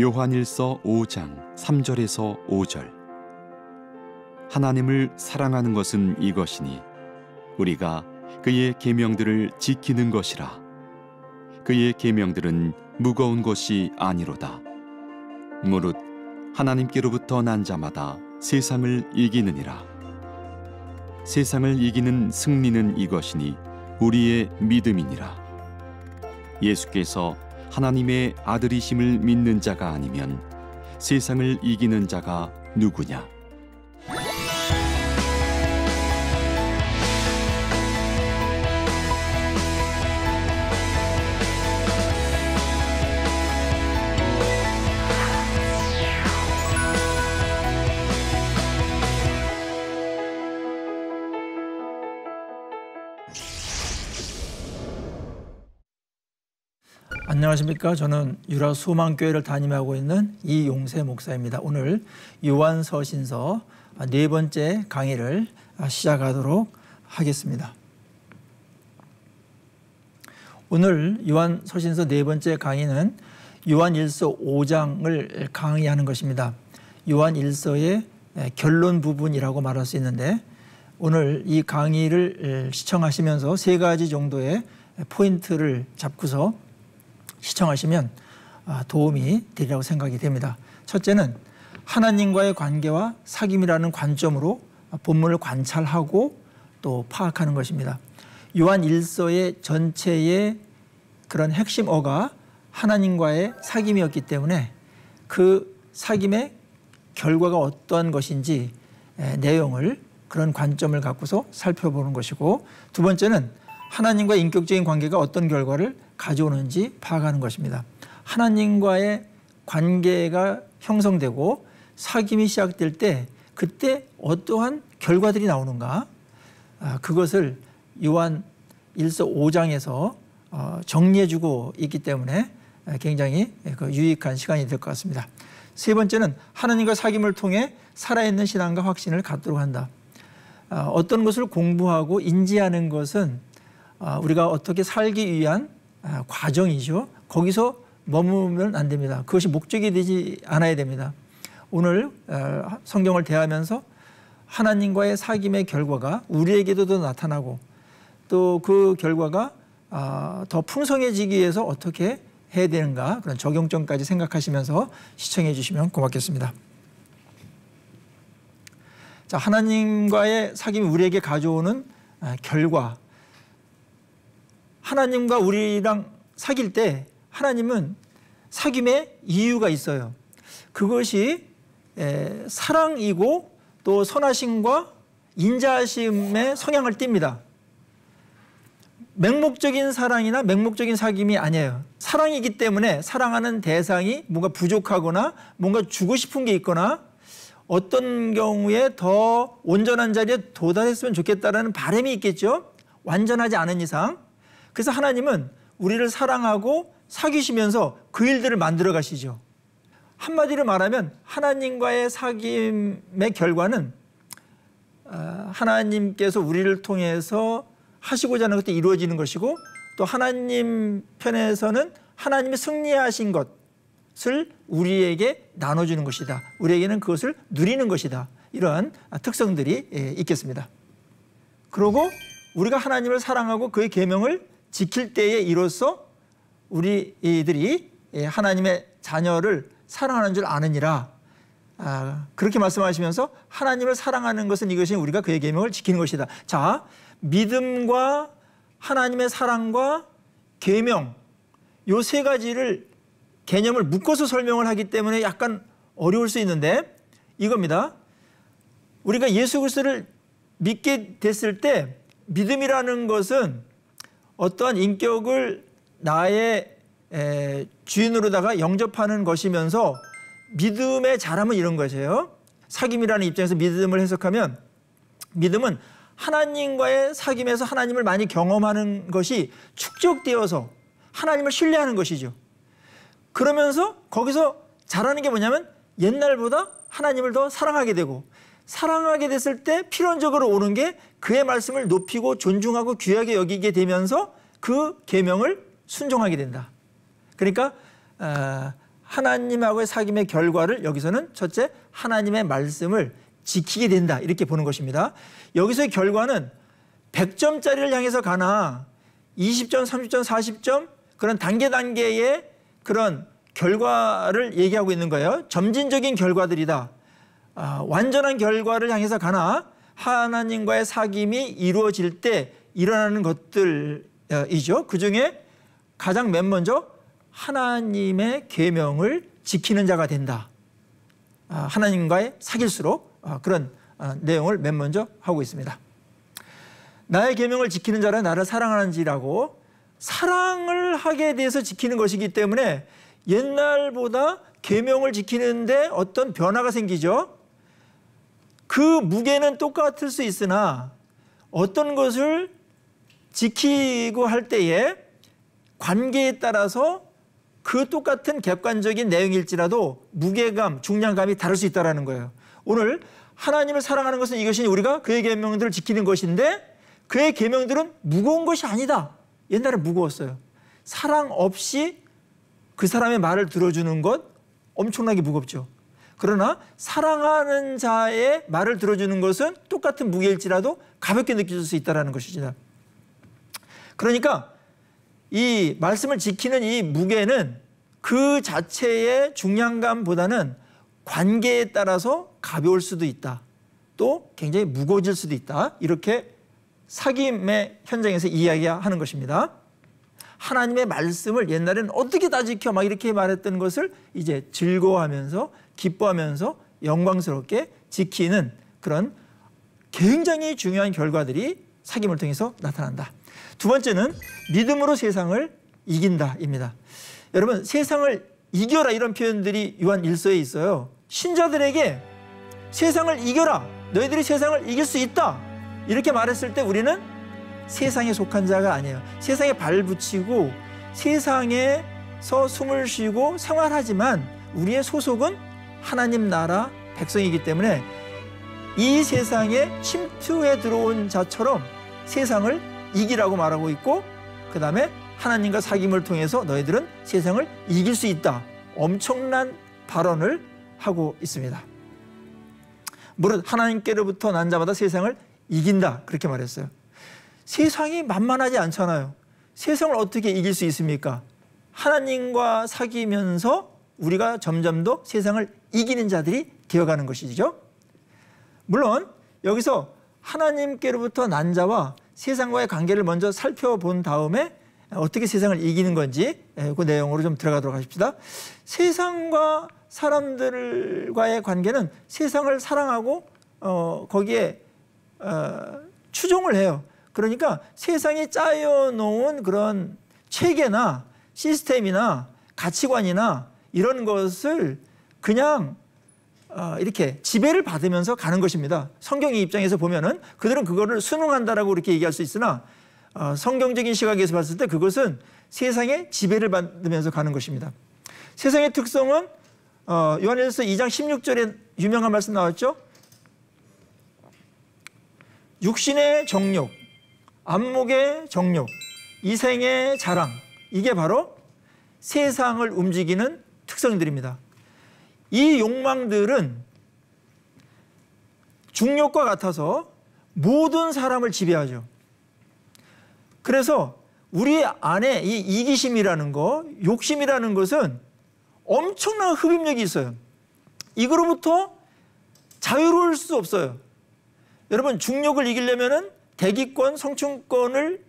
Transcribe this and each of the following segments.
요한일서 5장 3절에서 5절. 하나님을 사랑하는 것은 이것이니 우리가 그의 계명들을 지키는 것이라. 그의 계명들은 무거운 것이 아니로다. 무릇 하나님께로부터 난 자마다 세상을 이기느니라. 세상을 이기는 승리는 이것이니 우리의 믿음이니라. 예수께서 하나님의 아들이심을 믿는 자가 아니면 세상을 이기는 자가 누구냐? 안녕하십니까. 저는 유라 수망교회를 담임하고 있는 이용세 목사입니다. 오늘 요한서신서 네 번째 강의를 시작하도록 하겠습니다. 오늘 요한서신서 네 번째 강의는 요한일서 5장을 강의하는 것입니다. 요한일서의 결론 부분이라고 말할 수 있는데, 오늘 이 강의를 시청하시면서 세 가지 정도의 포인트를 잡고서 시청하시면 도움이 되리라고 생각이 됩니다. 첫째는 하나님과의 관계와 사귐이라는 관점으로 본문을 관찰하고 또 파악하는 것입니다. 요한 1서의 전체의 그런 핵심어가 하나님과의 사귐이었기 때문에 그 사귐의 결과가 어떤 것인지 내용을, 그런 관점을 갖고서 살펴보는 것이고, 두 번째는 하나님과 인격적인 관계가 어떤 결과를 가져오는지 파악하는 것입니다. 하나님과의 관계가 형성되고 사귐이 시작될 때 그때 어떠한 결과들이 나오는가, 그것을 요한 1서 5장에서 정리해주고 있기 때문에 굉장히 유익한 시간이 될 것 같습니다. 세 번째는 하나님과 사귐을 통해 살아있는 신앙과 확신을 갖도록 한다. 어떤 것을 공부하고 인지하는 것은 우리가 어떻게 살기 위한 과정이죠. 거기서 머무르면 안 됩니다. 그것이 목적이 되지 않아야 됩니다. 오늘 성경을 대하면서 하나님과의 사귐의 결과가 우리에게도 더 나타나고, 또 그 결과가 더 풍성해지기 위해서 어떻게 해야 되는가, 그런 적용점까지 생각하시면서 시청해 주시면 고맙겠습니다. 자, 하나님과의 사귐이 우리에게 가져오는 결과. 하나님과 우리랑 사귈 때 하나님은 사귐의 이유가 있어요. 그것이 사랑이고 또 선하심과 인자하심의 성향을 띱니다. 맹목적인 사랑이나 맹목적인 사귐이 아니에요. 사랑이기 때문에 사랑하는 대상이 뭔가 부족하거나 뭔가 주고 싶은 게 있거나 어떤 경우에 더 온전한 자리에 도달했으면 좋겠다라는 바람이 있겠죠. 완전하지 않은 이상. 그래서 하나님은 우리를 사랑하고 사귀시면서 그 일들을 만들어 가시죠. 한마디로 말하면 하나님과의 사귐의 결과는 하나님께서 우리를 통해서 하시고자 하는 것도 이루어지는 것이고, 또 하나님 편에서는 하나님이 승리하신 것을 우리에게 나눠주는 것이다. 우리에게는 그것을 누리는 것이다. 이러한 특성들이 있겠습니다. 그리고 우리가 하나님을 사랑하고 그의 계명을 지킬 때에 이로써 우리들이 하나님의 자녀를 사랑하는 줄 아느니라. 그렇게 말씀하시면서 하나님을 사랑하는 것은 이것이 우리가 그의 계명을 지키는 것이다. 자, 믿음과 하나님의 사랑과 계명, 요 세 가지를 개념을 묶어서 설명을 하기 때문에 약간 어려울 수 있는데, 이겁니다. 우리가 예수 그리스도를 믿게 됐을 때 믿음이라는 것은 어떠한 인격을 나의 주인으로다가 영접하는 것이면서, 믿음의 자람은 이런 것이에요. 사귐이라는 입장에서 믿음을 해석하면, 믿음은 하나님과의 사귐에서 하나님을 많이 경험하는 것이 축적되어서 하나님을 신뢰하는 것이죠. 그러면서 거기서 잘하는 게 뭐냐면 옛날보다 하나님을 더 사랑하게 되고, 사랑하게 됐을 때 필연적으로 오는 게 그의 말씀을 높이고 존중하고 귀하게 여기게 되면서 그 계명을 순종하게 된다. 그러니까 하나님하고의 사귐의 결과를 여기서는 첫째, 하나님의 말씀을 지키게 된다, 이렇게 보는 것입니다. 여기서의 결과는 100점짜리를 향해서 가나 20점, 30점, 40점 그런 단계의 그런 결과를 얘기하고 있는 거예요. 점진적인 결과들이다. 완전한 결과를 향해서 가나 하나님과의 사귐이 이루어질 때 일어나는 것들이죠. 그중에 가장 맨 먼저 하나님의 계명을 지키는 자가 된다. 하나님과의 사귈수록 그런 내용을 맨 먼저 하고 있습니다. 나의 계명을 지키는 자는 나를 사랑하는지라고, 사랑을 하게 돼서 지키는 것이기 때문에 옛날보다 계명을 지키는데 어떤 변화가 생기죠. 그 무게는 똑같을 수 있으나 어떤 것을 지키고 할 때에 관계에 따라서 그 똑같은 객관적인 내용일지라도 무게감, 중량감이 다를 수 있다는 거예요. 오늘 하나님을 사랑하는 것은 이것이니 우리가 그의 계명들을 지키는 것인데, 그의 계명들은 무거운 것이 아니다. 옛날에 무거웠어요. 사랑 없이 그 사람의 말을 들어주는 것 엄청나게 무겁죠. 그러나 사랑하는 자의 말을 들어주는 것은 똑같은 무게일지라도 가볍게 느껴질 수 있다는 것이죠. 그러니까 이 말씀을 지키는 이 무게는 그 자체의 중량감보다는 관계에 따라서 가벼울 수도 있다. 또 굉장히 무거워질 수도 있다. 이렇게 사귐의 현장에서 이야기하는 것입니다. 하나님의 말씀을 옛날에는 어떻게 다 지켜 막 이렇게 말했던 것을 이제 즐거워하면서 기뻐하면서 영광스럽게 지키는 그런 굉장히 중요한 결과들이 사귐을 통해서 나타난다. 두 번째는 믿음으로 세상을 이긴다입니다. 여러분, 세상을 이겨라 이런 표현들이 요한 1서에 있어요. 신자들에게 세상을 이겨라, 너희들이 세상을 이길 수 있다 이렇게 말했을 때 우리는 세상에 속한 자가 아니에요. 세상에 발붙이고 세상에서 숨을 쉬고 생활하지만 우리의 소속은 하나님 나라 백성이기 때문에 이 세상에 침투해 들어온 자처럼 세상을 이기라고 말하고 있고, 그 다음에 하나님과 사귐을 통해서 너희들은 세상을 이길 수 있다. 엄청난 발언을 하고 있습니다. 무릇 하나님께로부터 난 자마다 세상을 이긴다, 그렇게 말했어요. 세상이 만만하지 않잖아요. 세상을 어떻게 이길 수 있습니까? 하나님과 사귀면서 우리가 점점 더 세상을 이기는 자들이 되어가는 것이죠. 물론 여기서 하나님께로부터 난 자와 세상과의 관계를 먼저 살펴본 다음에 어떻게 세상을 이기는 건지 그 내용으로 좀 들어가도록 하십시다. 세상과 사람들과의 관계는 세상을 사랑하고 거기에 추종을 해요. 그러니까 세상이 짜여놓은 그런 체계나 시스템이나 가치관이나 이런 것을 그냥 이렇게 지배를 받으면서 가는 것입니다. 성경의 입장에서 보면은 그들은 그거를 순응한다라고 이렇게 얘기할 수 있으나 성경적인 시각에서 봤을 때 그것은 세상의 지배를 받으면서 가는 것입니다. 세상의 특성은 요한일서 2장 16절에 유명한 말씀 나왔죠. 육신의 정욕, 안목의 정욕, 이생의 자랑, 이게 바로 세상을 움직이는 특성들입니다. 이 욕망들은 중력과 같아서 모든 사람을 지배하죠. 그래서 우리 안에 이 이기심이라는 거, 욕심이라는 것은 엄청난 흡입력이 있어요. 이거로부터 자유로울 수 없어요. 여러분, 중력을 이기려면은 대기권, 성층권을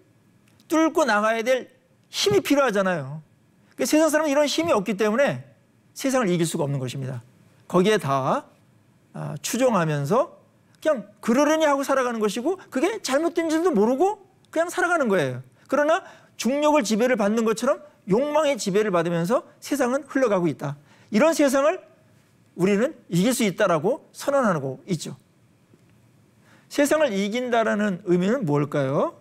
뚫고 나가야 될 힘이 필요하잖아요. 그러니까 세상 사람은 이런 힘이 없기 때문에 세상을 이길 수가 없는 것입니다. 거기에 다 추종하면서 그냥 그러려니 하고 살아가는 것이고, 그게 잘못된 줄도 모르고 그냥 살아가는 거예요. 그러나 중력을 지배를 받는 것처럼 욕망의 지배를 받으면서 세상은 흘러가고 있다. 이런 세상을 우리는 이길 수 있다라고 선언하고 있죠. 세상을 이긴다라는 의미는 뭘까요?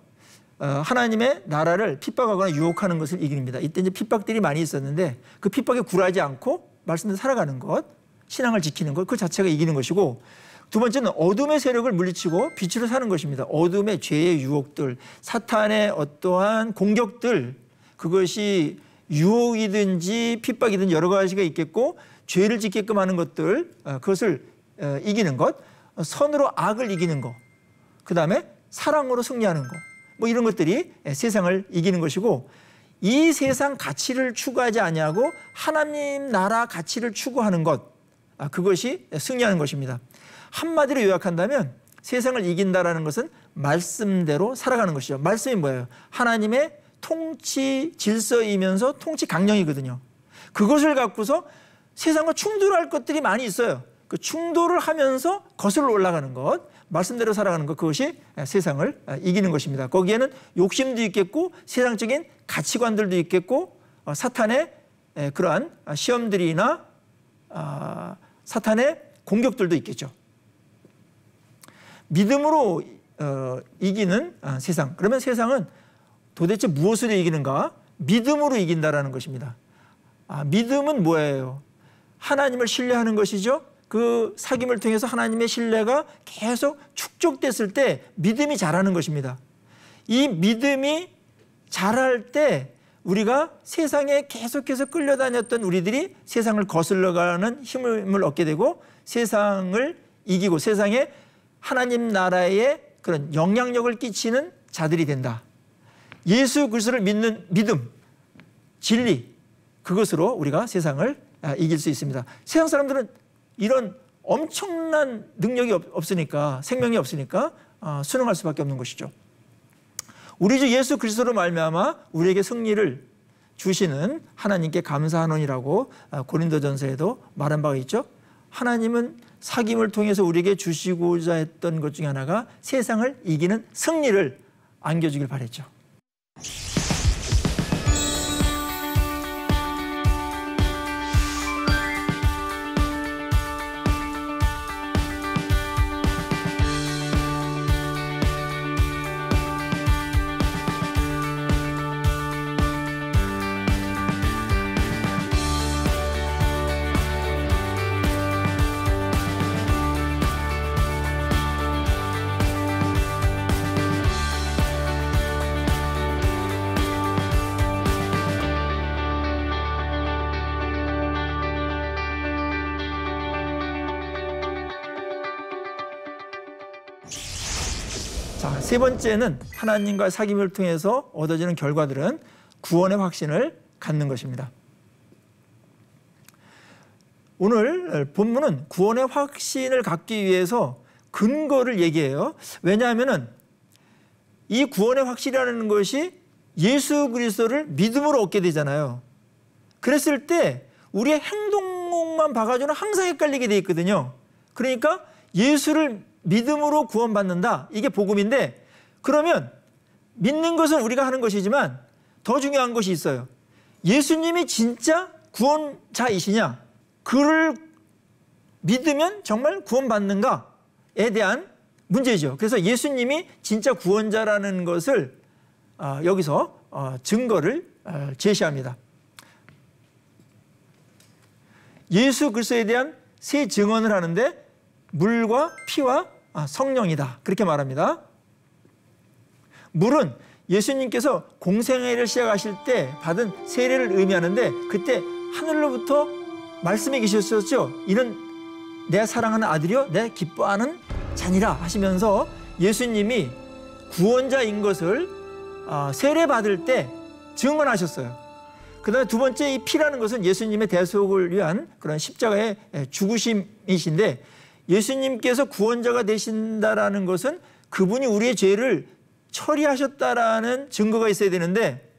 하나님의 나라를 핍박하거나 유혹하는 것을 이깁니다. 이때 이제 핍박들이 많이 있었는데 그 핍박에 굴하지 않고 말씀대로 살아가는 것, 신앙을 지키는 것, 그 자체가 이기는 것이고, 두 번째는 어둠의 세력을 물리치고 빛으로 사는 것입니다. 어둠의 죄의 유혹들, 사탄의 어떠한 공격들, 그것이 유혹이든지 핍박이든지 여러 가지가 있겠고 죄를 짓게끔 하는 것들 그것을 이기는 것, 선으로 악을 이기는 것, 그 다음에 사랑으로 승리하는 것, 뭐 이런 것들이 세상을 이기는 것이고 이 세상 가치를 추구하지 아니하고 하나님 나라 가치를 추구하는 것, 그것이 승리하는 것입니다. 한마디로 요약한다면 세상을 이긴다라는 것은 말씀대로 살아가는 것이죠. 말씀이 뭐예요? 하나님의 통치 질서이면서 통치 강령이거든요. 그것을 갖고서 세상과 충돌할 것들이 많이 있어요. 그 충돌을 하면서 거슬러 올라가는 것, 말씀대로 살아가는 것, 그것이 세상을 이기는 것입니다. 거기에는 욕심도 있겠고 세상적인 가치관들도 있겠고 사탄의 그러한 시험들이나 사탄의 공격들도 있겠죠. 믿음으로 이기는 세상. 그러면 세상은 도대체 무엇으로 이기는가? 믿음으로 이긴다라는 것입니다. 믿음은 뭐예요? 하나님을 신뢰하는 것이죠. 그 사귐을 통해서 하나님의 신뢰가 계속 축적됐을 때 믿음이 자라는 것입니다. 이 믿음이 자랄 때 우리가 세상에 계속해서 끌려다녔던 우리들이 세상을 거슬러가는 힘을 얻게 되고 세상을 이기고 세상에 하나님 나라에 그런 영향력을 끼치는 자들이 된다. 예수 그리스도를 믿는 믿음, 진리, 그것으로 우리가 세상을 이길 수 있습니다. 세상 사람들은 이런 엄청난 능력이 없으니까, 생명이 없으니까 순응할 수밖에 없는 것이죠. 우리 주 예수 그리스도로 말미암아 우리에게 승리를 주시는 하나님께 감사하노니라고 고린도전서에도 말한 바가 있죠. 하나님은 사귐을 통해서 우리에게 주시고자 했던 것 중에 하나가 세상을 이기는 승리를 안겨주길 바랬죠. 자, 세 번째는 하나님과의 사귐을 통해서 얻어지는 결과들은 구원의 확신을 갖는 것입니다. 오늘 본문은 구원의 확신을 갖기 위해서 근거를 얘기해요. 왜냐하면 이 구원의 확신이라는 것이 예수 그리스도를 믿음으로 얻게 되잖아요. 그랬을 때 우리의 행동만 봐가지고는 항상 헷갈리게 돼 있거든요. 그러니까 예수를 믿음으로 구원받는다. 이게 복음인데 그러면 믿는 것은 우리가 하는 것이지만 더 중요한 것이 있어요. 예수님이 진짜 구원자이시냐? 그를 믿으면 정말 구원받는가에 대한 문제죠. 그래서 예수님이 진짜 구원자라는 것을 여기서 증거를 제시합니다. 예수 그리스도에 대한 세 증언을 하는데 물과 피와 성령이다. 그렇게 말합니다. 물은 예수님께서 공생애를 시작하실 때 받은 세례를 의미하는데 그때 하늘로부터 말씀해 계셨었죠. 이는 내 사랑하는 아들이요 내 기뻐하는 자니라 하시면서 예수님이 구원자인 것을 세례 받을 때 증언하셨어요. 그 다음에 두 번째 이 피라는 것은 예수님의 대속을 위한 그런 십자가의 죽으심이신데 예수님께서 구원자가 되신다라는 것은 그분이 우리의 죄를 처리하셨다라는 증거가 있어야 되는데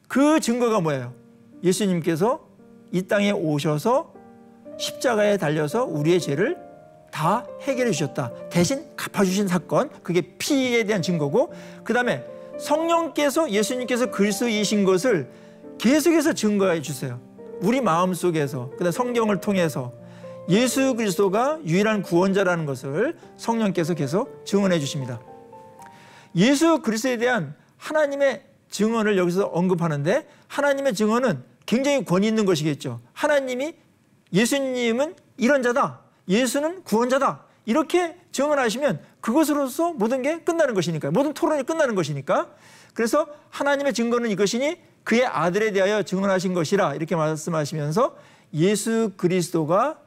그 증거가 뭐예요? 예수님께서 이 땅에 오셔서 십자가에 달려서 우리의 죄를 다 해결해 주셨다. 대신 갚아주신 사건, 그게 피에 대한 증거고 그 다음에 성령께서 예수님께서 그리스도이신 것을 계속해서 증거해 주세요. 우리 마음속에서 그다음 성경을 통해서 예수 그리스도가 유일한 구원자라는 것을 성령께서 계속 증언해 주십니다. 예수 그리스도에 대한 하나님의 증언을 여기서 언급하는데 하나님의 증언은 굉장히 권위 있는 것이겠죠. 하나님이 예수님은 이런 자다. 예수는 구원자다. 이렇게 증언하시면 그것으로서 모든 게 끝나는 것이니까요. 모든 토론이 끝나는 것이니까. 그래서 하나님의 증거는 이것이니 그의 아들에 대하여 증언하신 것이라 이렇게 말씀하시면서 예수 그리스도가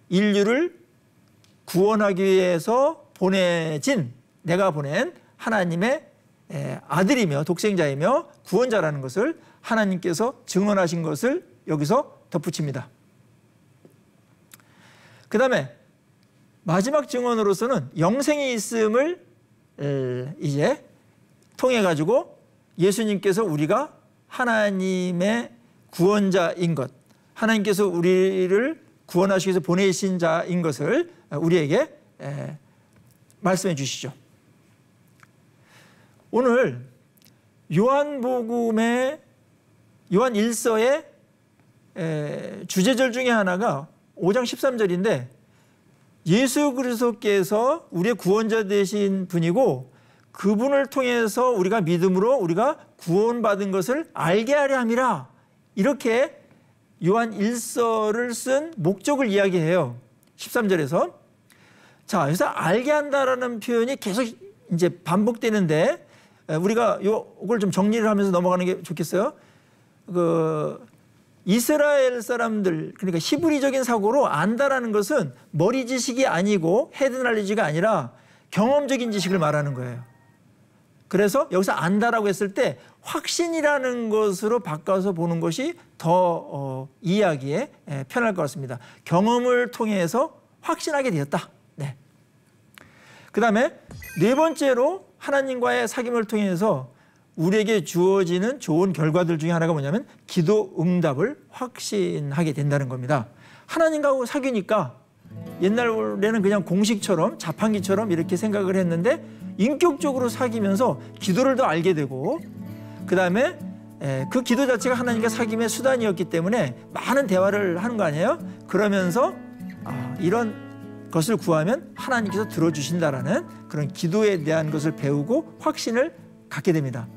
인류를 구원하기 위해서 보내진, 내가 보낸 하나님의 아들이며 독생자이며 구원자라는 것을 하나님께서 증언하신 것을 여기서 덧붙입니다. 그 다음에 마지막 증언으로서는 영생이 있음을 이제 통해 가지고 예수님께서 우리가 하나님의 구원자인 것, 하나님께서 우리를 구원하시기 위해서 보내신 자인 것을 우리에게 말씀해 주시죠. 오늘 요한복음의 요한 1서의 주제절 중에 하나가 5장 13절인데 예수 그리스도께서 우리의 구원자 되신 분이고 그분을 통해서 우리가 믿음으로 우리가 구원받은 것을 알게 하려 함이라, 이렇게 요한 1서를 쓴 목적을 이야기해요. 13절에서. 자, 여기서 알게 한다라는 표현이 계속 이제 반복되는데 우리가 이걸 좀 정리를 하면서 넘어가는 게 좋겠어요. 이스라엘 사람들, 그러니까 히브리적인 사고로 안다라는 것은 머리 지식이 아니고 헤드 날리지가 아니라 경험적인 지식을 말하는 거예요. 그래서 여기서 안다라고 했을 때 확신이라는 것으로 바꿔서 보는 것이 더 이해하기에 편할 것 같습니다. 경험을 통해서 확신하게 되었다. 네. 그 다음에 네 번째로 하나님과의 사귐을 통해서 우리에게 주어지는 좋은 결과들 중에 하나가 뭐냐면 기도 응답을 확신하게 된다는 겁니다. 하나님과 사귀니까 옛날에는 그냥 공식처럼 자판기처럼 이렇게 생각을 했는데 인격적으로 사귀면서 기도를 더 알게 되고, 그 다음에 그 기도 자체가 하나님과 사귐의 수단이었기 때문에 많은 대화를 하는 거 아니에요? 그러면서 이런 것을 구하면 하나님께서 들어주신다라는 그런 기도에 대한 것을 배우고 확신을 갖게 됩니다.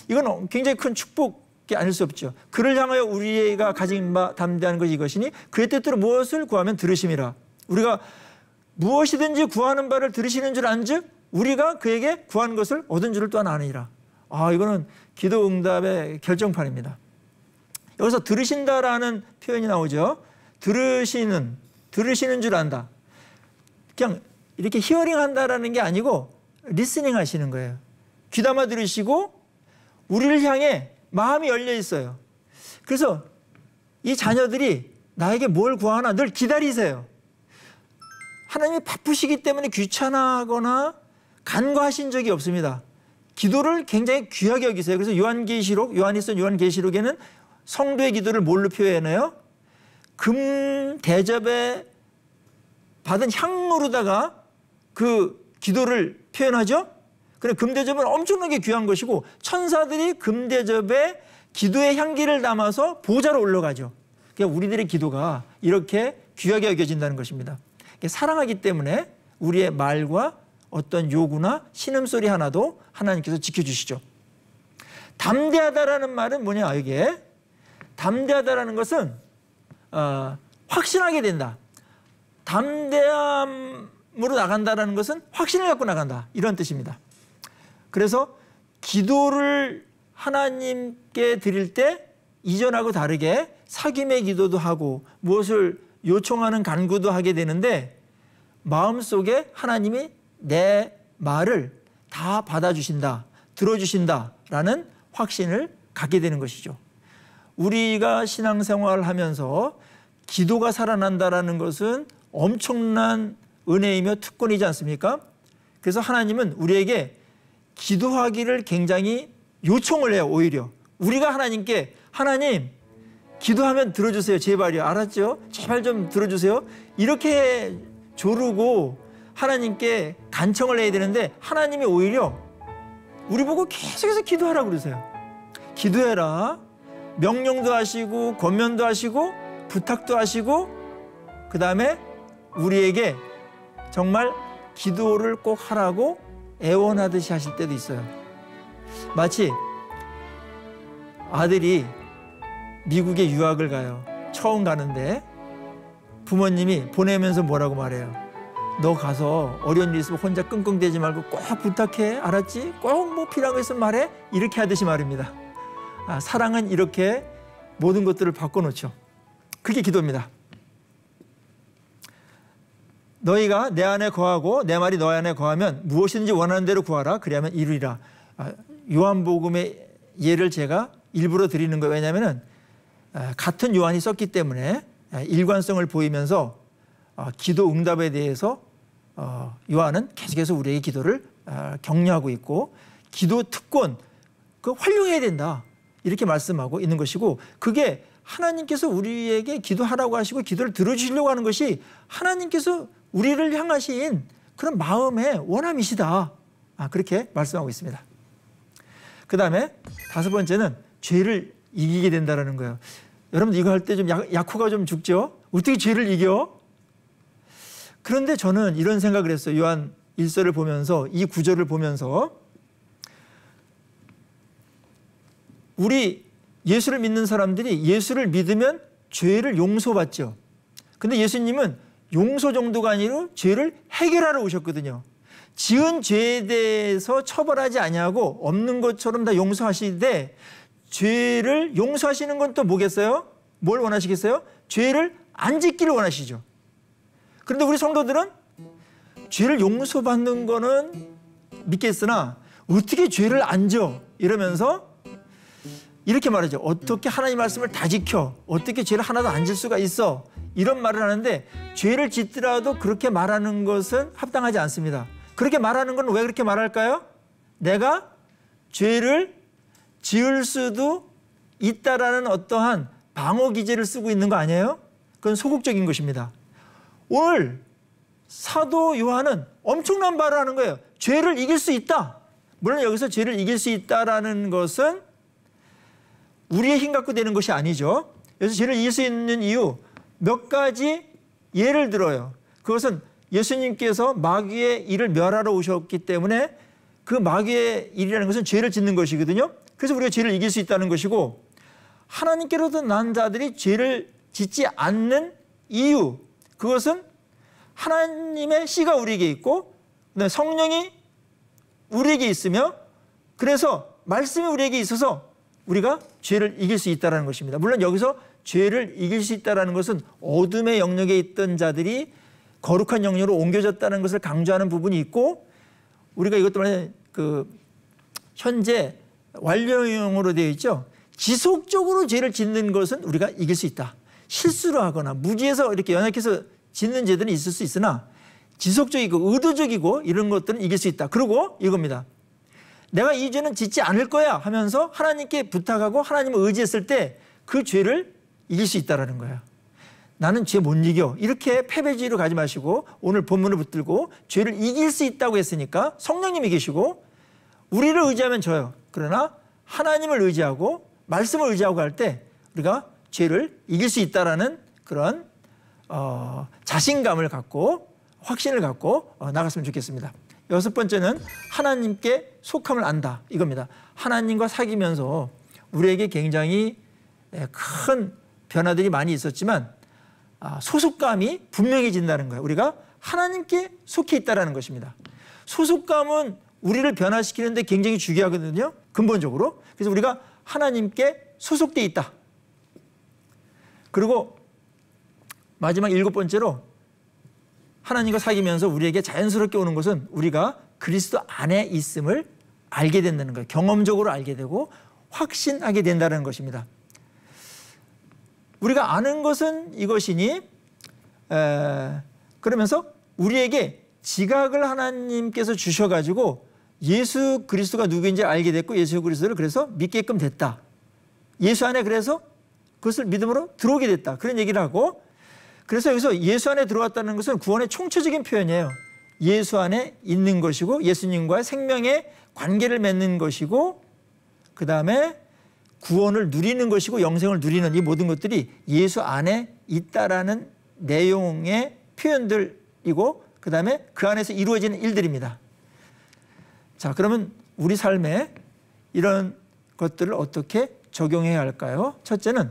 이건 굉장히 큰 축복이 아닐 수 없죠. 그를 향하여 우리가 가진 바 담대한 것이 이것이니 그의 뜻대로 무엇을 구하면 들으심이라. 우리가 무엇이든지 구하는 바를 들으시는 줄 안즉 우리가 그에게 구하는 것을 얻은 줄을 또한 아니라. 이거는 기도 응답의 결정판입니다. 여기서 들으신다라는 표현이 나오죠. 들으시는 줄 안다. 그냥 이렇게 히어링 한다라는 게 아니고 리스닝 하시는 거예요. 귀담아 들으시고 우리를 향해 마음이 열려 있어요. 그래서 이 자녀들이 나에게 뭘 구하나 늘 기다리세요. 하나님이 바쁘시기 때문에 귀찮아하거나 간과하신 적이 없습니다. 기도를 굉장히 귀하게 여기세요. 그래서 요한이 쓴 요한계시록에는 성도의 기도를 뭘로 표현해요? 금 대접에 받은 향로로다가 그 기도를 표현하죠. 그래, 금대접은 엄청나게 귀한 것이고 천사들이 금대접에 기도의 향기를 담아서 보좌로 올라가죠. 그러니까 우리들의 기도가 이렇게 귀하게 여겨진다는 것입니다. 사랑하기 때문에 우리의 말과 어떤 요구나 신음소리 하나도 하나님께서 지켜주시죠. 담대하다라는 말은 뭐냐, 이게 담대하다라는 것은 확신하게 된다. 담대함으로 나간다라는 것은 확신을 갖고 나간다, 이런 뜻입니다. 그래서 기도를 하나님께 드릴 때 이전하고 다르게 사귐의 기도도 하고 무엇을 요청하는 간구도 하게 되는데 마음속에 하나님이 내 말을 다 받아주신다, 들어주신다라는 확신을 갖게 되는 것이죠. 우리가 신앙생활을 하면서 기도가 살아난다라는 것은 엄청난 은혜이며 특권이지 않습니까? 그래서 하나님은 우리에게 기도하기를 굉장히 요청을 해요. 오히려 우리가 하나님께 하나님 기도하면 들어주세요, 제발요, 알았죠? 제발 좀 들어주세요, 이렇게 조르고 하나님께 간청을 해야 되는데 하나님이 오히려 우리 보고 계속해서 기도하라고 그러세요. 기도해라. 명령도 하시고 권면도 하시고 부탁도 하시고 그 다음에 우리에게 정말 기도를 꼭 하라고 애원하듯이 하실 때도 있어요. 마치 아들이 미국에 유학을 가요. 처음 가는데 부모님이 보내면서 뭐라고 말해요? 너 가서 어려운 일 있으면 혼자 끙끙대지 말고 꼭 부탁해, 알았지? 꼭 뭐 필요한 거 있으면 말해, 이렇게 하듯이 말입니다. 사랑은 이렇게 모든 것들을 바꿔놓죠. 그게 기도입니다. 너희가 내 안에 거하고 내 말이 너희 안에 거하면 무엇이든지 원하는 대로 구하라. 그리하면 이루리라. 요한복음의 예를 제가 일부러 드리는 거예요. 왜냐하면 같은 요한이 썼기 때문에 일관성을 보이면서 기도 응답에 대해서 요한은 계속해서 우리에게 기도를 격려하고 있고 기도 특권 활용해야 된다 이렇게 말씀하고 있는 것이고, 그게 하나님께서 우리에게 기도하라고 하시고 기도를 들어주시려고 하는 것이 하나님께서 우리를 향하신 그런 마음의 원함이시다, 그렇게 말씀하고 있습니다. 그 다음에 5번째는 죄를 이기게 된다는 거예요. 여러분 이거 할 때 좀 약호가 좀 죽죠? 어떻게 죄를 이겨? 그런데 저는 이런 생각을 했어요. 요한 1서를 보면서, 이 구절을 보면서, 우리 예수를 믿는 사람들이 예수를 믿으면 죄를 용서받죠. 근데 예수님은 용서 정도가 아니라 죄를 해결하러 오셨거든요. 지은 죄에 대해서 처벌하지 아니하고 없는 것처럼 다 용서하시되, 죄를 용서하시는 건 또 뭐겠어요? 뭘 원하시겠어요? 죄를 안 짓기를 원하시죠. 그런데 우리 성도들은 죄를 용서받는 거는 믿겠으나 어떻게 죄를 안 져? 이러면서 이렇게 말하죠. 어떻게 하나님 말씀을 다 지켜? 어떻게 죄를 하나도 안 질 수가 있어? 이런 말을 하는데, 죄를 짓더라도 그렇게 말하는 것은 합당하지 않습니다. 그렇게 말하는 건 왜 그렇게 말할까요? 내가 죄를 지을 수도 있다라는 어떠한 방어 기제를 쓰고 있는 거 아니에요? 그건 소극적인 것입니다. 오늘 사도 요한은 엄청난 말을 하는 거예요. 죄를 이길 수 있다. 물론 여기서 죄를 이길 수 있다라는 것은 우리의 힘 갖고 되는 것이 아니죠. 그래서 죄를 이길 수 있는 이유 몇 가지 예를 들어요. 그것은 예수님께서 마귀의 일을 멸하러 오셨기 때문에 그 마귀의 일이라는 것은 죄를 짓는 것이거든요. 그래서 우리가 죄를 이길 수 있다는 것이고, 하나님께로부터 난 자들이 죄를 짓지 않는 이유, 그것은 하나님의 씨가 우리에게 있고 성령이 우리에게 있으며, 그래서 말씀이 우리에게 있어서 우리가 죄를 이길 수 있다는 것입니다. 물론 여기서 죄를 이길 수 있다는 것은 어둠의 영역에 있던 자들이 거룩한 영역으로 옮겨졌다는 것을 강조하는 부분이 있고, 우리가 이것 때문에 현재 완료형으로 되어 있죠. 지속적으로 죄를 짓는 것은 우리가 이길 수 있다. 실수를 하거나 무지해서 이렇게 연약해서 짓는 죄들은 있을 수 있으나 지속적이고 의도적이고 이런 것들은 이길 수 있다. 그리고 이겁니다. 내가 이 죄는 짓지 않을 거야 하면서 하나님께 부탁하고 하나님을 의지했을 때 그 죄를 이길 수 있다는 거예요. 나는 죄 못 이겨. 이렇게 패배주의로 가지 마시고 오늘 본문을 붙들고 죄를 이길 수 있다고 했으니까 성령님이 계시고 우리를 의지하면 져요. 그러나 하나님을 의지하고 말씀을 의지하고 할 때 우리가 죄를 이길 수 있다는 그런 자신감을 갖고 확신을 갖고 나갔으면 좋겠습니다. 6번째는 하나님께 속함을 안다, 이겁니다. 하나님과 사귀면서 우리에게 굉장히 큰 변화들이 많이 있었지만 소속감이 분명해진다는 거예요. 우리가 하나님께 속해 있다는 것입니다. 소속감은 우리를 변화시키는데 굉장히 중요하거든요, 근본적으로. 그래서 우리가 하나님께 소속돼 있다. 그리고 마지막 7번째로 하나님과 사귀면서 우리에게 자연스럽게 오는 것은 우리가 그리스도 안에 있음을 알게 된다는 거예요. 경험적으로 알게 되고 확신하게 된다는 것입니다. 우리가 아는 것은 이것이니, 그러면서 우리에게 지각을 하나님께서 주셔가지고 예수 그리스도가 누구인지 알게 됐고 예수 그리스도를 그래서 믿게끔 됐다. 예수 안에 그래서 그것을 믿음으로 들어오게 됐다. 그런 얘기를 하고, 그래서 여기서 예수 안에 들어왔다는 것은 구원의 총체적인 표현이에요. 예수 안에 있는 것이고 예수님과의 생명의 관계를 맺는 것이고, 그 다음에 구원을 누리는 것이고 영생을 누리는 이 모든 것들이 예수 안에 있다라는 내용의 표현들이고, 그 다음에 그 안에서 이루어지는 일들입니다. 자, 그러면 우리 삶에 이런 것들을 어떻게 적용해야 할까요? 첫째는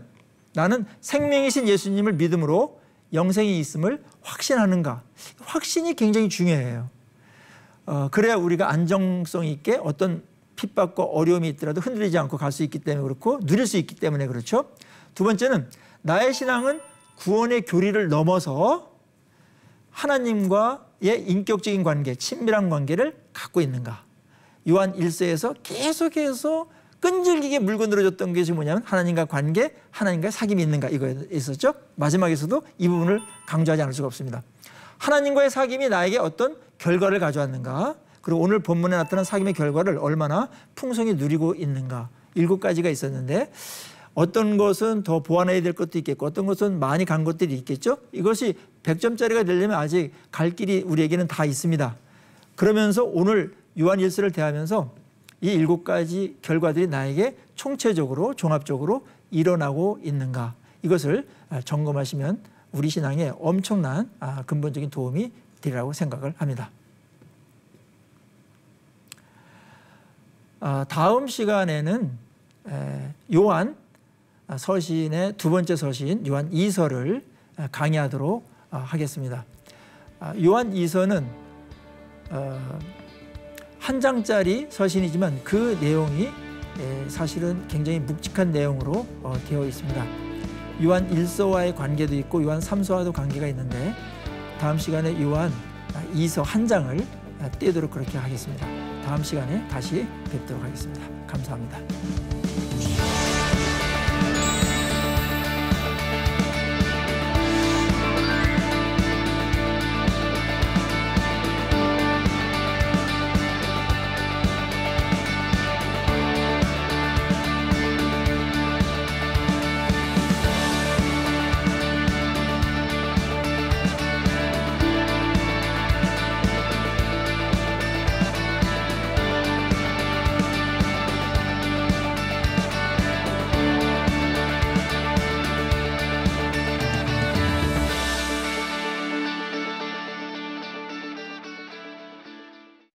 나는 생명이신 예수님을 믿음으로 영생이 있음을 확신하는가? 확신이 굉장히 중요해요. 그래야 우리가 안정성 있게 어떤 핍박과 어려움이 있더라도 흔들리지 않고 갈 수 있기 때문에 그렇고 누릴 수 있기 때문에 그렇죠. 두 번째는 나의 신앙은 구원의 교리를 넘어서 하나님과의 인격적인 관계, 친밀한 관계를 갖고 있는가. 요한 1서에서 계속해서 끈질기게 물고 늘어졌던 것이 뭐냐면 하나님과 관계, 하나님과의 사귐이 있는가 이거에 있었죠. 마지막에서도 이 부분을 강조하지 않을 수가 없습니다. 하나님과의 사귐이 나에게 어떤 결과를 가져왔는가, 그리고 오늘 본문에 나타난 사귐의 결과를 얼마나 풍성히 누리고 있는가. 7가지가 있었는데 어떤 것은 더 보완해야 될 것도 있겠고 어떤 것은 많이 간 것들이 있겠죠. 이것이 100점짜리가 되려면 아직 갈 길이 우리에게는 다 있습니다. 그러면서 오늘 요한 1서를 대하면서 이 7가지 결과들이 나에게 총체적으로 종합적으로 일어나고 있는가, 이것을 점검하시면 우리 신앙에 엄청난 근본적인 도움이 되리라고 생각을 합니다. 다음 시간에는 요한 서신의 두 번째 서신 요한 2서를 강의하도록 하겠습니다. 요한 2서는 한 장짜리 서신이지만 그 내용이 사실은 굉장히 묵직한 내용으로 되어 있습니다. 요한 1서와의 관계도 있고 요한 3서와도 관계가 있는데 다음 시간에 요한 2서 한 장을 떼도록 그렇게 하겠습니다. 다음 시간에 다시 뵙도록 하겠습니다. 감사합니다.